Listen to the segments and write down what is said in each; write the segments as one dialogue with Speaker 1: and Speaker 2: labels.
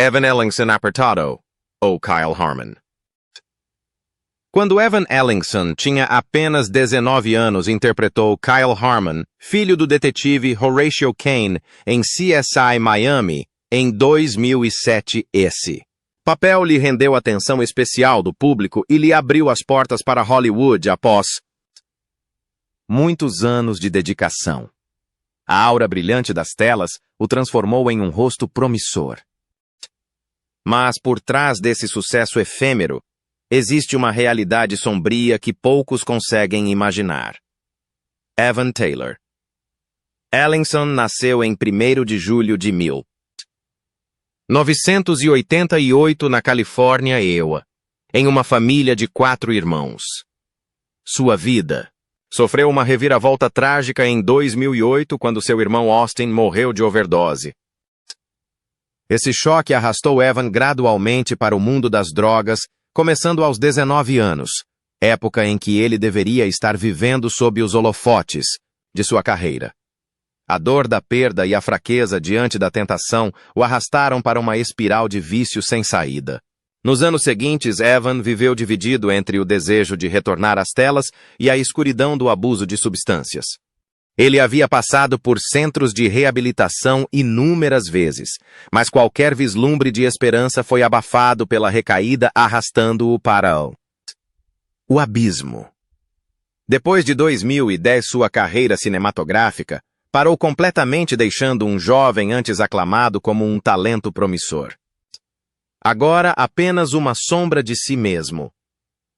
Speaker 1: Evan Ellingson Apertado, ou Kyle Harmon. Quando Evan Ellingson tinha apenas 19 anos, interpretou Kyle Harmon, filho do detetive Horatio Kane, em CSI Miami, em 2007. Esse papel lhe rendeu atenção especial do público e lhe abriu as portas para Hollywood após muitos anos de dedicação. A aura brilhante das telas o transformou em um rosto promissor. Mas por trás desse sucesso efêmero, existe uma realidade sombria que poucos conseguem imaginar. Evan Taylor. Ellingson nasceu em 1º de julho de 1988 na Califórnia, em uma família de 4 irmãos. Sua vida sofreu uma reviravolta trágica em 2008, quando seu irmão Austin morreu de overdose. Esse choque arrastou Evan gradualmente para o mundo das drogas, começando aos 19 anos, época em que ele deveria estar vivendo sob os holofotes de sua carreira. A dor da perda e a fraqueza diante da tentação o arrastaram para uma espiral de vício sem saída. Nos anos seguintes, Evan viveu dividido entre o desejo de retornar às telas e a escuridão do abuso de substâncias. Ele havia passado por centros de reabilitação inúmeras vezes, mas qualquer vislumbre de esperança foi abafado pela recaída, arrastando-o para o abismo. Depois de 2010, sua carreira cinematográfica parou completamente, deixando um jovem antes aclamado como um talento promissor. Agora apenas uma sombra de si mesmo.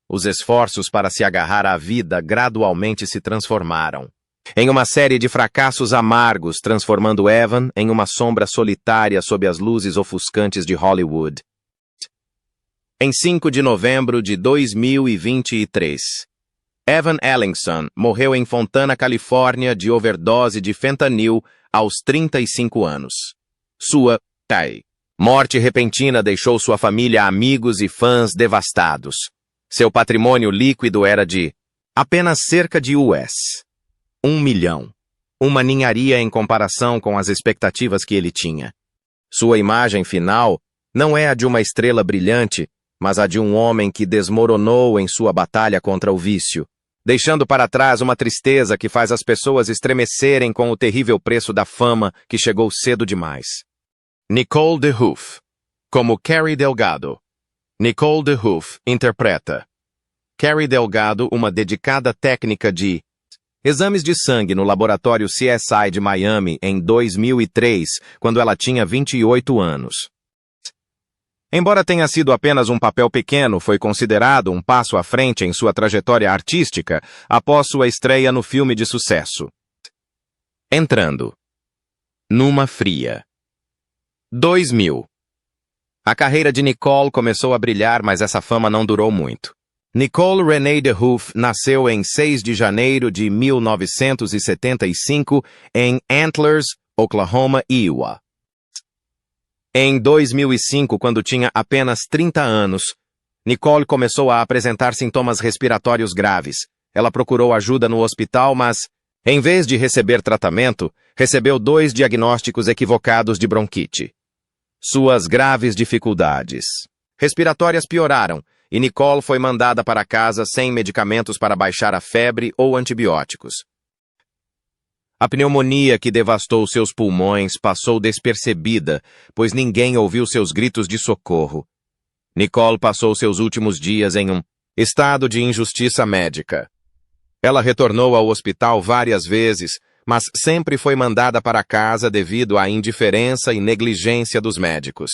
Speaker 1: Os esforços para se agarrar à vida gradualmente se transformaram em uma série de fracassos amargos, transformando Evan em uma sombra solitária sob as luzes ofuscantes de Hollywood. Em 5 de novembro de 2023, Evan Ellingson morreu em Fontana, Califórnia, de overdose de fentanil aos 35 anos. Sua morte repentina deixou sua família, amigos e fãs devastados. Seu patrimônio líquido era de apenas cerca de US$1 milhão. Uma ninharia em comparação com as expectativas que ele tinha. Sua imagem final não é a de uma estrela brilhante, mas a de um homem que desmoronou em sua batalha contra o vício, deixando para trás uma tristeza que faz as pessoas estremecerem com o terrível preço da fama que chegou cedo demais. Nicole DeHoof, como Carrie Delgado. Nicole DeHoof interpreta Carrie Delgado, uma dedicada técnica de exames de sangue no laboratório CSI de Miami em 2003, quando ela tinha 28 anos. Embora tenha sido apenas um papel pequeno, foi considerado um passo à frente em sua trajetória artística após sua estreia no filme de sucesso. Entrando numa fria. 2000. A carreira de Nicole começou a brilhar, mas essa fama não durou muito. Nicole Renee DeHoof nasceu em 6 de janeiro de 1975 em Antlers, Oklahoma, Iowa. Em 2005, quando tinha apenas 30 anos, Nicole começou a apresentar sintomas respiratórios graves. Ela procurou ajuda no hospital, mas, em vez de receber tratamento, recebeu 2 diagnósticos equivocados de bronquite. Suas graves dificuldades respiratórias pioraram, e Nicole foi mandada para casa sem medicamentos para baixar a febre ou antibióticos. A pneumonia que devastou seus pulmões passou despercebida, pois ninguém ouviu seus gritos de socorro. Nicole passou seus últimos dias em um estado de injustiça médica. Ela retornou ao hospital várias vezes, mas sempre foi mandada para casa devido à indiferença e negligência dos médicos.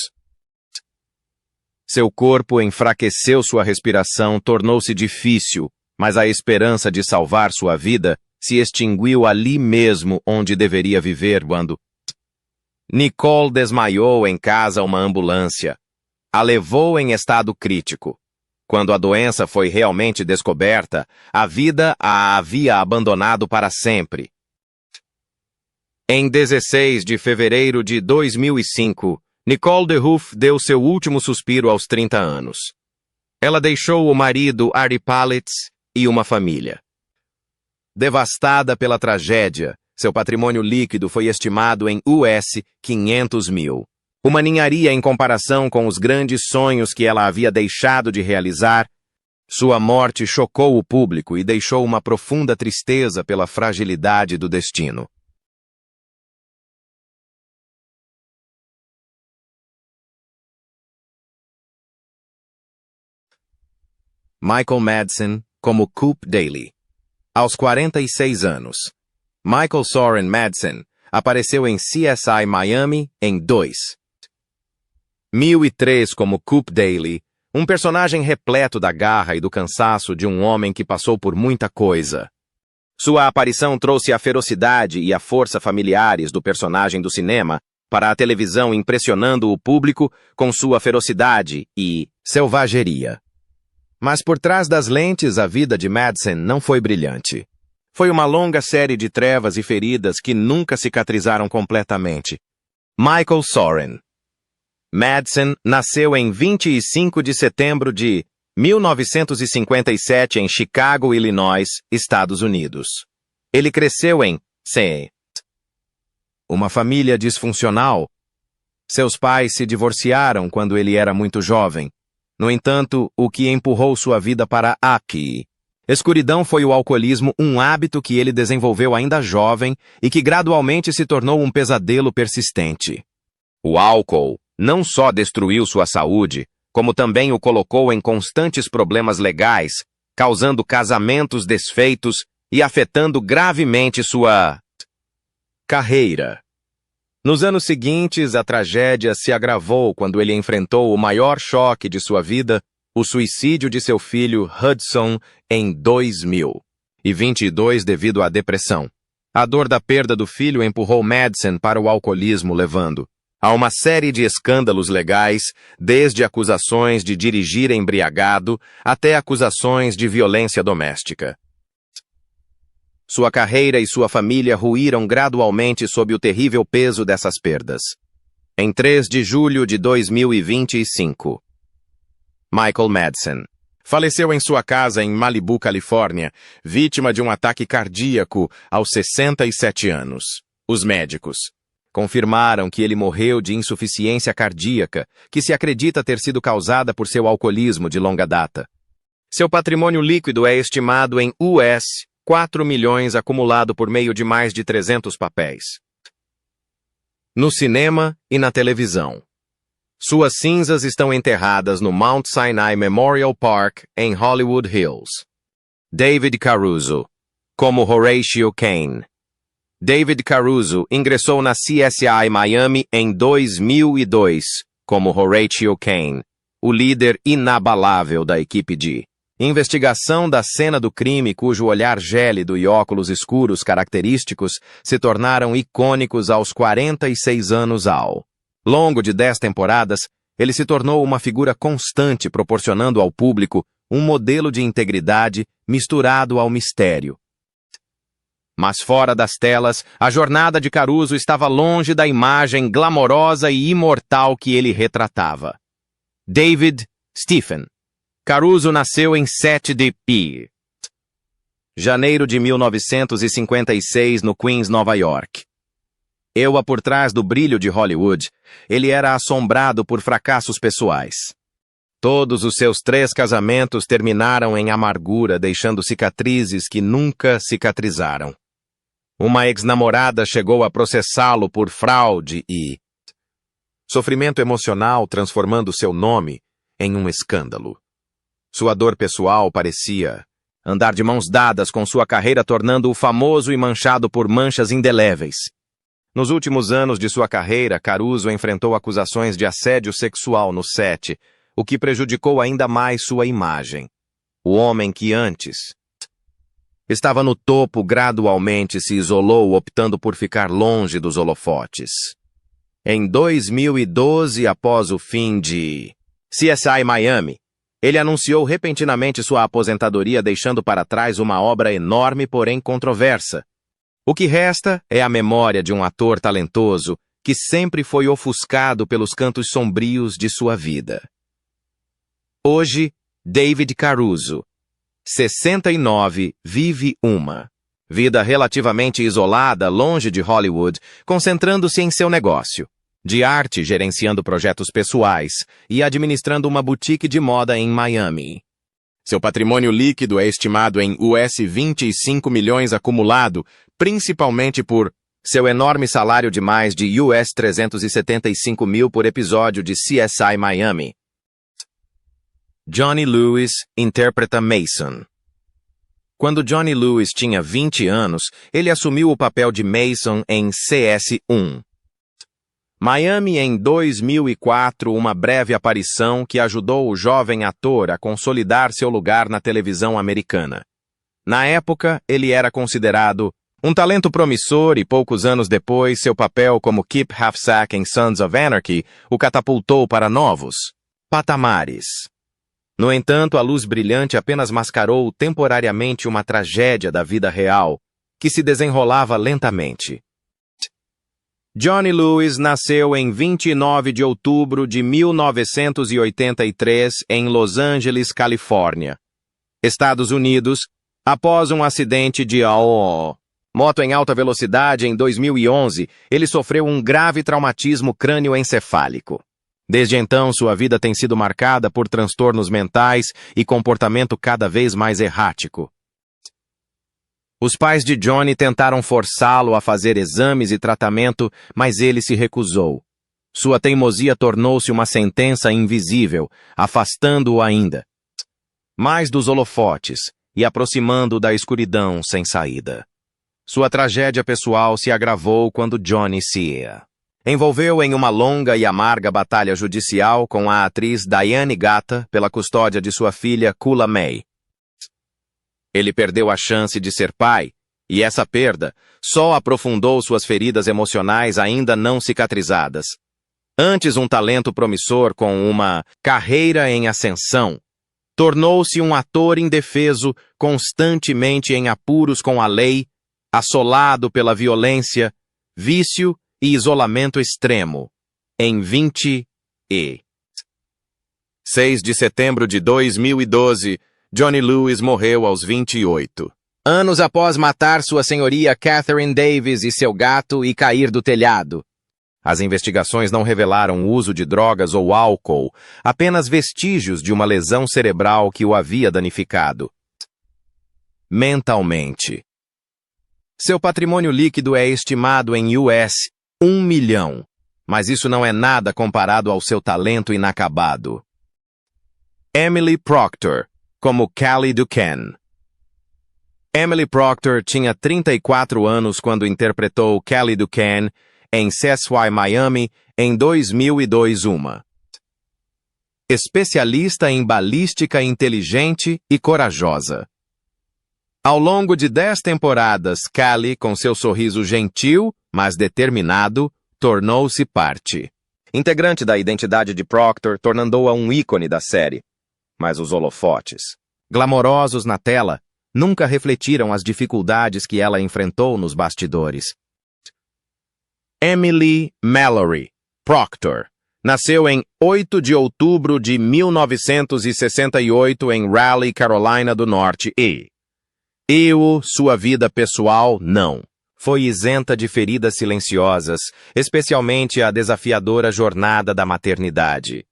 Speaker 1: Seu corpo enfraqueceu, sua respiração tornou-se difícil, mas a esperança de salvar sua vida se extinguiu ali mesmo onde deveria viver quando Nicole desmaiou em casa. Uma ambulância a levou em estado crítico. Quando a doença foi realmente descoberta, a vida a havia abandonado para sempre. Em 16 de fevereiro de 2005, Nicole DeHoof deu seu último suspiro aos 30 anos. Ela deixou o marido Ari Palitz e uma família. Devastada pela tragédia, seu patrimônio líquido foi estimado em US$500 mil. Uma ninharia em comparação com os grandes sonhos que ela havia deixado de realizar. Sua morte chocou o público e deixou uma profunda tristeza pela fragilidade do destino. Michael Madsen como Coop Daly. Aos 46 anos, Michael Soren Madsen apareceu em CSI Miami em 2003 como Coop Daly, um personagem repleto da garra e do cansaço de um homem que passou por muita coisa. Sua aparição trouxe a ferocidade e a força familiares do personagem do cinema para a televisão, impressionando o público com sua ferocidade e selvageria. Mas por trás das lentes, a vida de Madsen não foi brilhante. Foi uma longa série de trevas e feridas que nunca cicatrizaram completamente. Michael Soren Madsen nasceu em 25 de setembro de 1957 em Chicago, Illinois, Estados Unidos. Ele cresceu em St. uma família disfuncional. Seus pais se divorciaram quando ele era muito jovem. No entanto, o que empurrou sua vida para a escuridão foi o alcoolismo, um hábito que ele desenvolveu ainda jovem e que gradualmente se tornou um pesadelo persistente. O álcool não só destruiu sua saúde, como também o colocou em constantes problemas legais, causando casamentos desfeitos e afetando gravemente sua carreira. Nos anos seguintes, a tragédia se agravou quando ele enfrentou o maior choque de sua vida, o suicídio de seu filho Hudson em 2022 devido à depressão. A dor da perda do filho empurrou Madsen para o alcoolismo, levando a uma série de escândalos legais, desde acusações de dirigir embriagado até acusações de violência doméstica. Sua carreira e sua família ruíram gradualmente sob o terrível peso dessas perdas. Em 3 de julho de 2025, Michael Madsen faleceu em sua casa em Malibu, Califórnia, vítima de um ataque cardíaco aos 67 anos. Os médicos confirmaram que ele morreu de insuficiência cardíaca, que se acredita ter sido causada por seu alcoolismo de longa data. Seu patrimônio líquido é estimado em US$ 4 milhões, acumulado por meio de mais de 300 papéis. No cinema e na televisão. Suas cinzas estão enterradas no Mount Sinai Memorial Park, em Hollywood Hills. David Caruso, como Horatio Kane. David Caruso ingressou na CSI Miami em 2002, como Horatio Kane, o líder inabalável da equipe de investigação da cena do crime, cujo olhar gélido e óculos escuros característicos se tornaram icônicos aos 46 anos. Ao longo de 10 temporadas, ele se tornou uma figura constante, proporcionando ao público um modelo de integridade misturado ao mistério. Mas fora das telas, a jornada de Caruso estava longe da imagem glamourosa e imortal que ele retratava. David Stephen Caruso nasceu em 7 de janeiro de 1956 no Queens, Nova York. Por trás do brilho de Hollywood, ele era assombrado por fracassos pessoais. Todos os seus 3 casamentos terminaram em amargura, deixando cicatrizes que nunca cicatrizaram. Uma ex-namorada chegou a processá-lo por fraude e sofrimento emocional, transformando seu nome em um escândalo. Sua dor pessoal parecia andar de mãos dadas com sua carreira, tornando-o famoso e manchado por manchas indeléveis. Nos últimos anos de sua carreira, Caruso enfrentou acusações de assédio sexual no set, o que prejudicou ainda mais sua imagem. O homem que antes estava no topo gradualmente se isolou, optando por ficar longe dos holofotes. Em 2012, após o fim de CSI Miami, ele anunciou repentinamente sua aposentadoria, deixando para trás uma obra enorme, porém controversa. O que resta é a memória de um ator talentoso que sempre foi ofuscado pelos cantos sombrios de sua vida. Hoje, David Caruso, 69, vive uma vida relativamente isolada, longe de Hollywood, concentrando-se em seu negócio. de arte gerenciando projetos pessoais e administrando uma boutique de moda em Miami. Seu patrimônio líquido é estimado em US 25 milhões acumulado, principalmente por seu enorme salário de mais de US 375 mil por episódio de CSI Miami. Johnny Lewis interpreta Mason. Quando Johnny Lewis tinha 20 anos, ele assumiu o papel de Mason em CS1. Miami em 2004, uma breve aparição que ajudou o jovem ator a consolidar seu lugar na televisão americana. Na época, ele era considerado um talento promissor e poucos anos depois, seu papel como Kip Halfsack em Sons of Anarchy o catapultou para novos patamares. No entanto, a luz brilhante apenas mascarou temporariamente uma tragédia da vida real, que se desenrolava lentamente. Johnny Lewis nasceu em 29 de outubro de 1983 em Los Angeles, Califórnia, Estados Unidos, após um acidente de moto em alta velocidade em 2011, ele sofreu um grave traumatismo crânioencefálico. Desde então, sua vida tem sido marcada por transtornos mentais e comportamento cada vez mais errático. Os pais de Johnny tentaram forçá-lo a fazer exames e tratamento, mas ele se recusou. Sua teimosia tornou-se uma sentença invisível, afastando-o ainda mais dos holofotes e aproximando-o da escuridão sem saída. Sua tragédia pessoal se agravou quando Johnny se envolveu em uma longa e amarga batalha judicial com a atriz Diane Gata pela custódia de sua filha Kula May. Ele perdeu a chance de ser pai, e essa perda só aprofundou suas feridas emocionais ainda não cicatrizadas. Antes um talento promissor com uma carreira em ascensão, tornou-se um ator indefeso, constantemente em apuros com a lei, assolado pela violência, vício e isolamento extremo. Em 6 de setembro de 2012, Johnny Lewis morreu aos 28 anos após matar sua senhoria Catherine Davis e seu gato e cair do telhado. As investigações não revelaram o uso de drogas ou álcool, apenas vestígios de uma lesão cerebral que o havia danificado mentalmente. Seu patrimônio líquido é estimado em US 1 milhão, mas isso não é nada comparado ao seu talento inacabado. Emily Proctor, como Callie Duquesne. Emily Proctor tinha 34 anos quando interpretou Callie Duquesne em CSI Miami em 2002. Uma especialista em balística inteligente e corajosa. Ao longo de 10 temporadas, Callie, com seu sorriso gentil, mas determinado, tornou-se parte integrante da identidade de Proctor, tornando-a um ícone da série. Mas os holofotes, glamourosos na tela, nunca refletiram as dificuldades que ela enfrentou nos bastidores. Emily Mallory Proctor nasceu em 8 de outubro de 1968 em Raleigh, Carolina do Norte sua vida pessoal não foi isenta de feridas silenciosas, especialmente a desafiadora jornada da maternidade.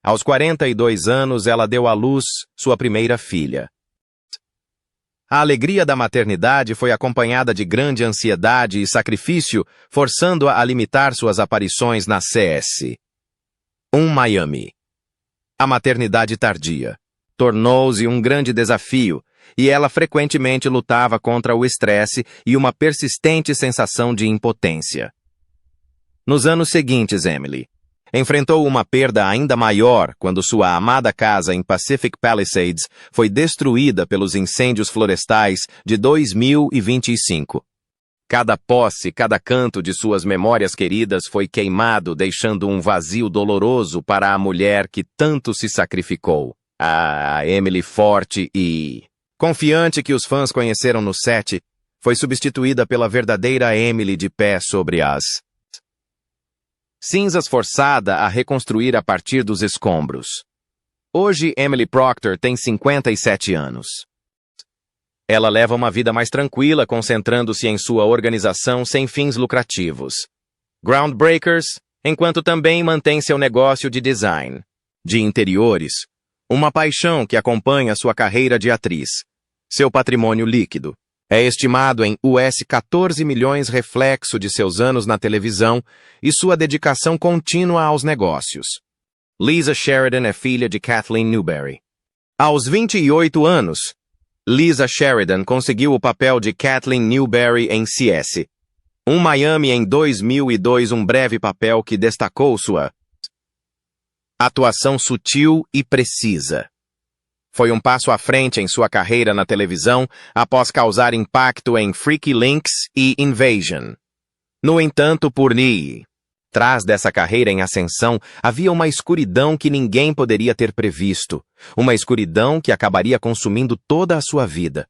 Speaker 1: Aos 42 anos, ela deu à luz sua primeira filha. A alegria da maternidade foi acompanhada de grande ansiedade e sacrifício, forçando-a a limitar suas aparições na CS1 Miami. A maternidade tardia tornou-se um grande desafio, e ela frequentemente lutava contra o estresse e uma persistente sensação de impotência. Nos anos seguintes, Emily enfrentou uma perda ainda maior quando sua amada casa em Pacific Palisades foi destruída pelos incêndios florestais de 2025. Cada posse, cada canto de suas memórias queridas foi queimado, deixando um vazio doloroso para a mulher que tanto se sacrificou. A Emily forte e confiante que os fãs conheceram no set, foi substituída pela verdadeira Emily de pé sobre as cinzas, forçada a reconstruir a partir dos escombros. Hoje, Emily Proctor tem 57 anos. Ela leva uma vida mais tranquila, concentrando-se em sua organização sem fins lucrativos, Groundbreakers enquanto também mantém seu negócio de design de interiores, uma paixão que acompanha sua carreira de atriz. Seu patrimônio líquido é estimado em US 14 milhões, reflexo de seus anos na televisão e sua dedicação contínua aos negócios. Lisa Sheridan é filha de Kathleen Newberry. Aos 28 anos, Lisa Sheridan conseguiu o papel de Kathleen Newberry em CS. Miami em 2002, um breve papel que destacou sua atuação sutil e precisa. Foi um passo à frente em sua carreira na televisão após causar impacto em Freaky Links e Invasion. No entanto, por trás dessa carreira em ascensão, havia uma escuridão que ninguém poderia ter previsto. Uma escuridão que acabaria consumindo toda a sua vida.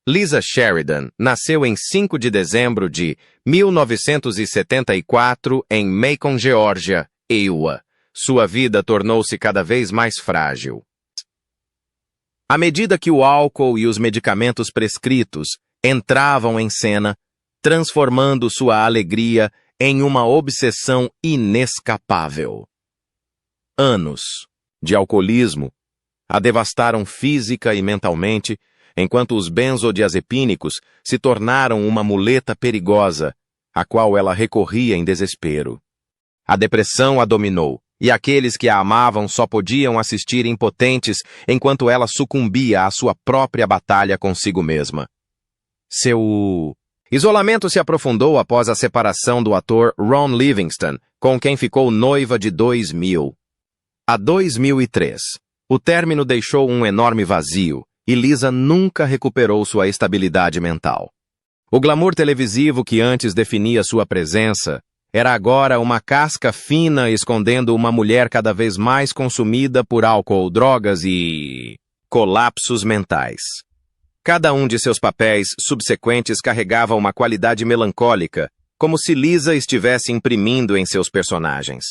Speaker 1: Lisa Sheridan nasceu em 5 de dezembro de 1974 em Macon, Geórgia, Iowa. Sua vida tornou-se cada vez mais frágil. À medida que o álcool e os medicamentos prescritos entravam em cena, transformando sua alegria em uma obsessão inescapável. Anos de alcoolismo a devastaram física e mentalmente, enquanto os benzodiazepínicos se tornaram uma muleta perigosa, a qual ela recorria em desespero. A depressão a dominou, e aqueles que a amavam só podiam assistir impotentes enquanto ela sucumbia à sua própria batalha consigo mesma. Seu isolamento se aprofundou após a separação do ator Ron Livingston, com quem ficou noiva de 2000 a 2003. O término deixou um enorme vazio, e Lisa nunca recuperou sua estabilidade mental. O glamour televisivo que antes definia sua presença era agora uma casca fina escondendo uma mulher cada vez mais consumida por álcool, drogas e colapsos mentais. Cada um de seus papéis subsequentes carregava uma qualidade melancólica, como se Lisa estivesse imprimindo em seus personagens.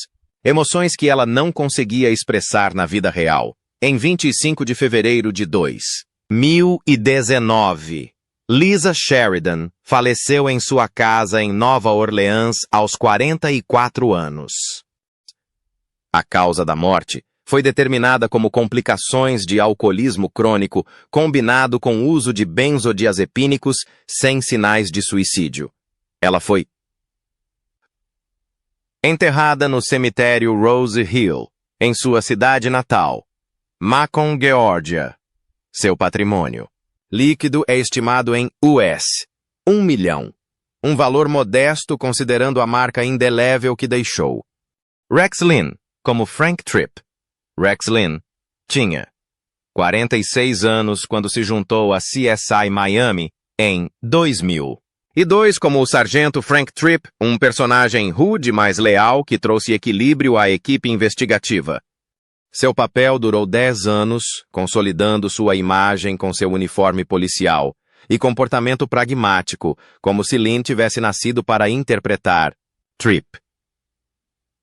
Speaker 1: Emoções que ela não conseguia expressar na vida real. Em 25 de fevereiro de 2019, Lisa Sheridan faleceu em sua casa em Nova Orleans aos 44 anos. A causa da morte foi determinada como complicações de alcoolismo crônico combinado com uso de benzodiazepínicos sem sinais de suicídio. Ela foi enterrada no cemitério Rose Hill, em sua cidade natal, Macon, Geórgia. Seu patrimônio líquido é estimado em US 1 milhão, um valor modesto considerando a marca indelével que deixou. Rex Linn, como Frank Tripp. Rex Linn tinha 46 anos quando se juntou a CSI Miami em 2002 como o sargento Frank Tripp, um personagem rude mas leal que trouxe equilíbrio à equipe investigativa. Seu papel durou 10 anos, consolidando sua imagem com seu uniforme policial e comportamento pragmático, como se Linn tivesse nascido para interpretar Tripp.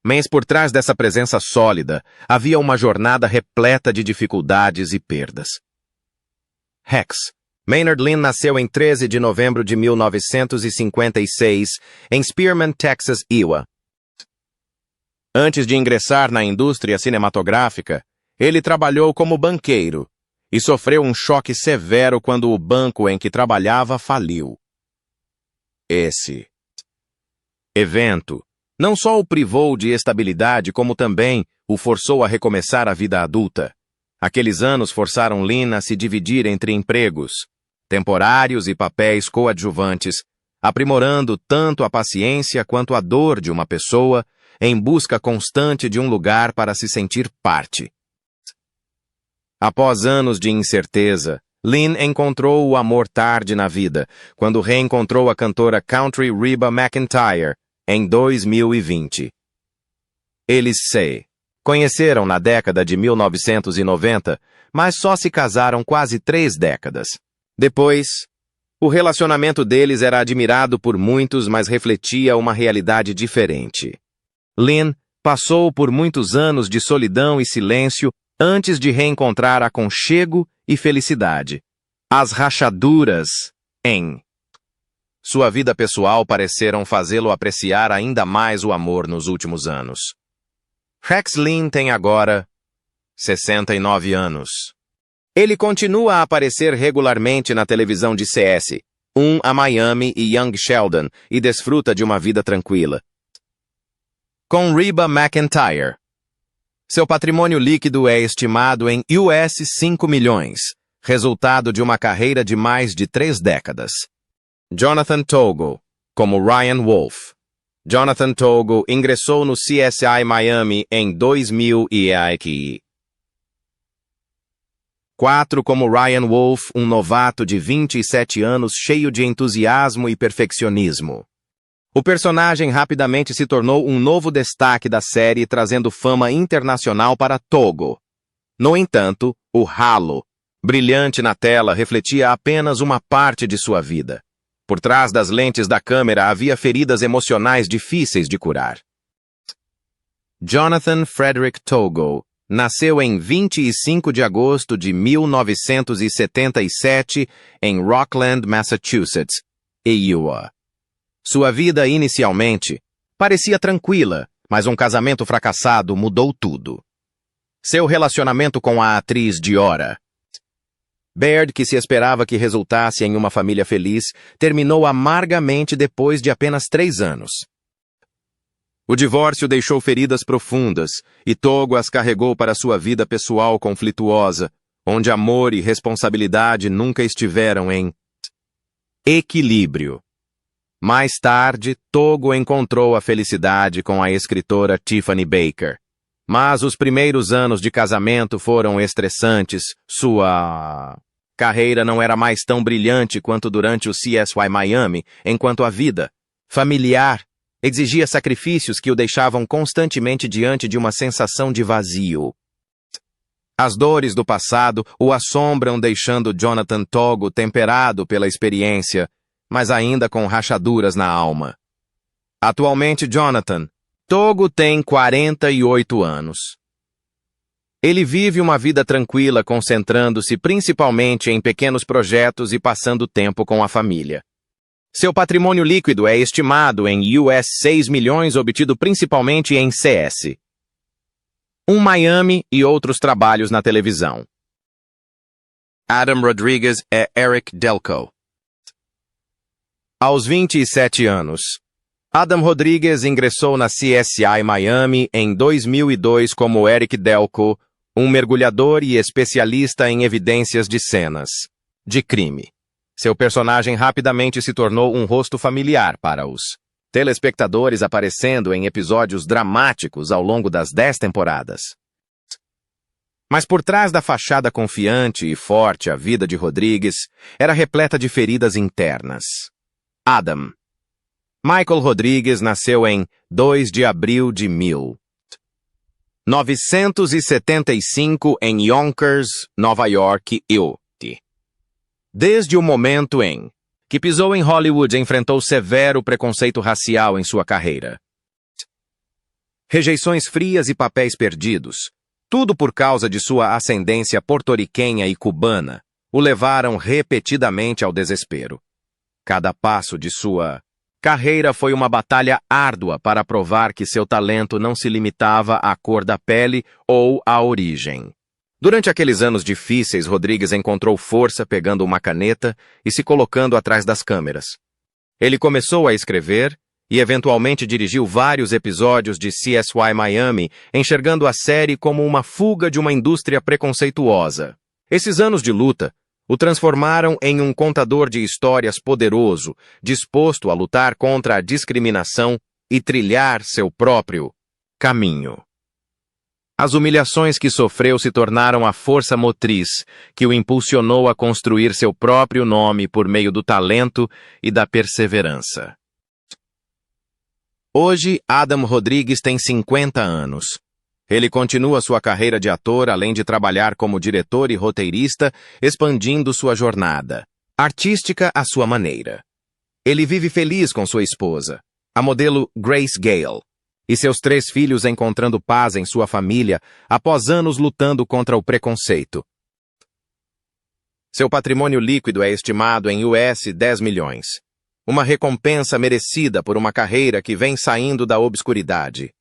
Speaker 1: Mas por trás dessa presença sólida, havia uma jornada repleta de dificuldades e perdas. Rex Maynard Linn nasceu em 13 de novembro de 1956, em Spearman, Texas, Iowa. Antes de ingressar na indústria cinematográfica, ele trabalhou como banqueiro e sofreu um choque severo quando o banco em que trabalhava faliu. Esse evento não só o privou de estabilidade, como também o forçou a recomeçar a vida adulta. Aqueles anos forçaram Linn a se dividir entre empregos temporários e papéis coadjuvantes, aprimorando tanto a paciência quanto a dor de uma pessoa em busca constante de um lugar para se sentir parte. Após anos de incerteza, Linn encontrou o amor tarde na vida, quando reencontrou a cantora country Reba McEntire em 2020. Eles se conheceram na década de 1990, mas só se casaram quase 3 décadas. Depois, o relacionamento deles era admirado por muitos, mas refletia uma realidade diferente. Linn passou por muitos anos de solidão e silêncio antes de reencontrar aconchego e felicidade. As rachaduras em Sua vida pessoal pareceram fazê-lo apreciar ainda mais o amor nos últimos anos. Rex Lynn tem agora 69 anos. Ele continua a aparecer regularmente na televisão de CS, a Miami e Young Sheldon, e desfruta de uma vida tranquila. Com Reba McEntire. Seu patrimônio líquido é estimado em US 5 milhões, resultado de uma carreira de mais de 3 décadas. Jonathan Togo, como Ryan Wolf. Jonathan Togo ingressou no CSI Miami em 2004 como Ryan Wolf, um novato de 27 anos cheio de entusiasmo e perfeccionismo. O personagem rapidamente se tornou um novo destaque da série, trazendo fama internacional para Togo. No entanto, o halo, brilhante na tela, refletia apenas uma parte de sua vida. Por trás das lentes da câmera havia feridas emocionais difíceis de curar. Jonathan Frederick Togo nasceu em 25 de agosto de 1977 em Rockland, Massachusetts, Iowa. Sua vida inicialmente parecia tranquila, mas um casamento fracassado mudou tudo. Seu relacionamento com a atriz Diora Baird, que se esperava que resultasse em uma família feliz, terminou amargamente depois de apenas 3 anos. O divórcio deixou feridas profundas, e Togo as carregou para sua vida pessoal conflituosa, onde amor e responsabilidade nunca estiveram em equilíbrio. Mais tarde, Togo encontrou a felicidade com a escritora Tiffany Baker. Mas os primeiros anos de casamento foram estressantes. Sua carreira não era mais tão brilhante quanto durante o CSI Miami, enquanto a vida familiar exigia sacrifícios que o deixavam constantemente diante de uma sensação de vazio. As dores do passado o assombram, deixando Jonathan Togo temperado pela experiência, mas ainda com rachaduras na alma. Atualmente, Jonathan Togo tem 48 anos. Ele vive uma vida tranquila, concentrando-se principalmente em pequenos projetos e passando tempo com a família. Seu patrimônio líquido é estimado em US 6 milhões, obtido principalmente em CS, Miami e outros trabalhos na televisão. Adam Rodriguez é Eric Delco. Aos 27 anos, Adam Rodriguez ingressou na CSI Miami em 2002 como Eric Delco, um mergulhador e especialista em evidências de cenas de crime. Seu personagem rapidamente se tornou um rosto familiar para os telespectadores, aparecendo em episódios dramáticos ao longo das 10 temporadas. Mas por trás da fachada confiante e forte, a vida de Rodriguez era repleta de feridas internas. Adam Michael Rodriguez nasceu em 2 de abril de 1975 em Yonkers, Nova York, USA. Desde o momento em que pisou em Hollywood, enfrentou severo preconceito racial em sua carreira. Rejeições frias e papéis perdidos, tudo por causa de sua ascendência porto-riquenha e cubana, o levaram repetidamente ao desespero. Cada passo de sua carreira foi uma batalha árdua para provar que seu talento não se limitava à cor da pele ou à origem. Durante aqueles anos difíceis, Rodriguez encontrou força pegando uma caneta e se colocando atrás das câmeras. Ele começou a escrever e eventualmente dirigiu vários episódios de CSI Miami, enxergando a série como uma fuga de uma indústria preconceituosa. Esses anos de luta o transformaram em um contador de histórias poderoso, disposto a lutar contra a discriminação e trilhar seu próprio caminho. As humilhações que sofreu se tornaram a força motriz que o impulsionou a construir seu próprio nome por meio do talento e da perseverança. Hoje, Adam Rodriguez tem 50 anos. Ele continua sua carreira de ator, além de trabalhar como diretor e roteirista, expandindo sua jornada artística à sua maneira. Ele vive feliz com sua esposa, a modelo Grace Gale, e seus 3 filhos, encontrando paz em sua família após anos lutando contra o preconceito. Seu patrimônio líquido é estimado em US 10 milhões, Uma recompensa merecida por uma carreira que vem saindo da obscuridade.